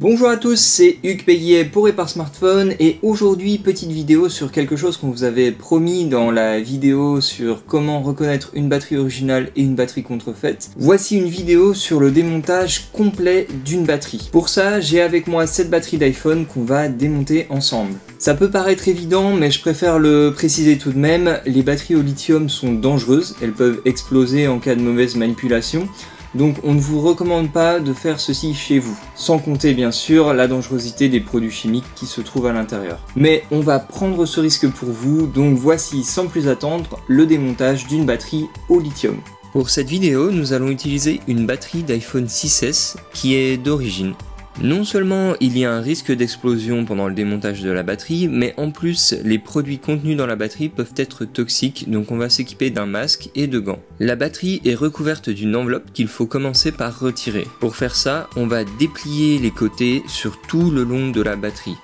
Bonjour à tous, c'est Hugues Péguier pour Répare Smartphone et aujourd'hui petite vidéo sur quelque chose qu'on vous avait promis dans la vidéo sur comment reconnaître une batterie originale et une batterie contrefaite. Voici une vidéo sur le démontage complet d'une batterie. Pour ça, j'ai avec moi cette batterie d'iPhone qu'on va démonter ensemble. Ça peut paraître évident, mais je préfère le préciser tout de même, les batteries au lithium sont dangereuses, elles peuvent exploser en cas de mauvaise manipulation. Donc on ne vous recommande pas de faire ceci chez vous, sans compter bien sûr la dangerosité des produits chimiques qui se trouvent à l'intérieur. Mais on va prendre ce risque pour vous, donc voici sans plus attendre le démontage d'une batterie au lithium. Pour cette vidéo, nous allons utiliser une batterie d'iPhone 6S qui est d'origine. Non seulement il y a un risque d'explosion pendant le démontage de la batterie, mais en plus les produits contenus dans la batterie peuvent être toxiques, donc on va s'équiper d'un masque et de gants. La batterie est recouverte d'une enveloppe qu'il faut commencer par retirer. Pour faire ça, on va déplier les côtés sur tout le long de la batterie.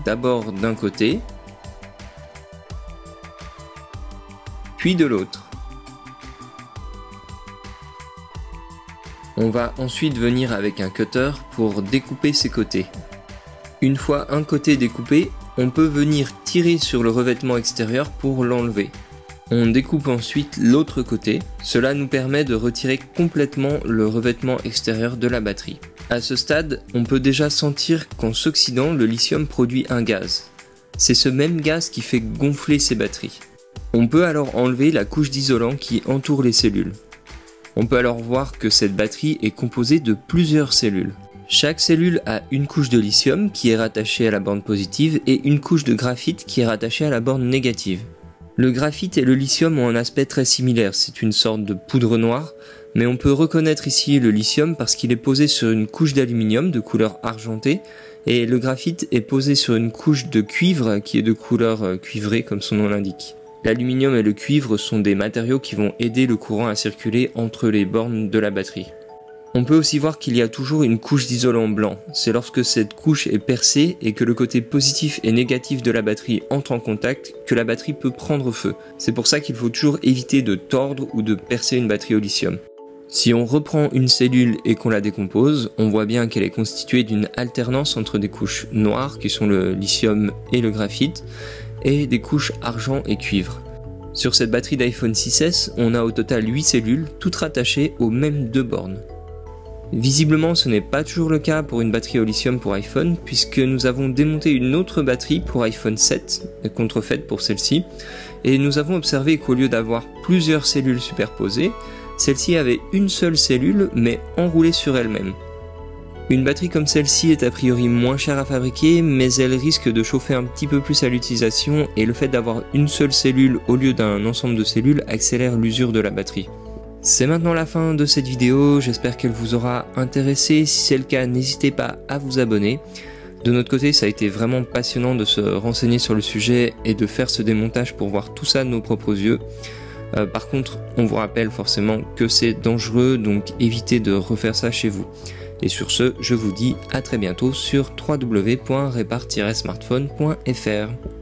D'abord d'un côté, puis de l'autre. On va ensuite venir avec un cutter pour découper ces côtés. Une fois un côté découpé, on peut venir tirer sur le revêtement extérieur pour l'enlever. On découpe ensuite l'autre côté, cela nous permet de retirer complètement le revêtement extérieur de la batterie. À ce stade, on peut déjà sentir qu'en s'oxydant, le lithium produit un gaz. C'est ce même gaz qui fait gonfler ces batteries. On peut alors enlever la couche d'isolant qui entoure les cellules. On peut alors voir que cette batterie est composée de plusieurs cellules. Chaque cellule a une couche de lithium qui est rattachée à la borne positive et une couche de graphite qui est rattachée à la borne négative. Le graphite et le lithium ont un aspect très similaire, c'est une sorte de poudre noire, mais on peut reconnaître ici le lithium parce qu'il est posé sur une couche d'aluminium de couleur argentée et le graphite est posé sur une couche de cuivre qui est de couleur cuivrée comme son nom l'indique. L'aluminium et le cuivre sont des matériaux qui vont aider le courant à circuler entre les bornes de la batterie. On peut aussi voir qu'il y a toujours une couche d'isolant blanc. C'est lorsque cette couche est percée et que le côté positif et négatif de la batterie entre en contact que la batterie peut prendre feu. C'est pour ça qu'il faut toujours éviter de tordre ou de percer une batterie au lithium. Si on reprend une cellule et qu'on la décompose, on voit bien qu'elle est constituée d'une alternance entre des couches noires qui sont le lithium et le graphite, et des couches argent et cuivre. Sur cette batterie d'iPhone 6S, on a au total 8 cellules, toutes rattachées aux mêmes deux bornes. Visiblement, ce n'est pas toujours le cas pour une batterie au lithium pour iPhone, puisque nous avons démonté une autre batterie pour iPhone 7, contrefaite pour celle-ci, et nous avons observé qu'au lieu d'avoir plusieurs cellules superposées, celle-ci avait une seule cellule, mais enroulée sur elle-même. Une batterie comme celle-ci est a priori moins chère à fabriquer, mais elle risque de chauffer un petit peu plus à l'utilisation et le fait d'avoir une seule cellule au lieu d'un ensemble de cellules accélère l'usure de la batterie. C'est maintenant la fin de cette vidéo, j'espère qu'elle vous aura intéressé. Si c'est le cas, n'hésitez pas à vous abonner. De notre côté, ça a été vraiment passionnant de se renseigner sur le sujet et de faire ce démontage pour voir tout ça de nos propres yeux. Par contre, on vous rappelle forcément que c'est dangereux, donc évitez de refaire ça chez vous. Et sur ce, je vous dis à très bientôt sur www.repare-smartphone.fr.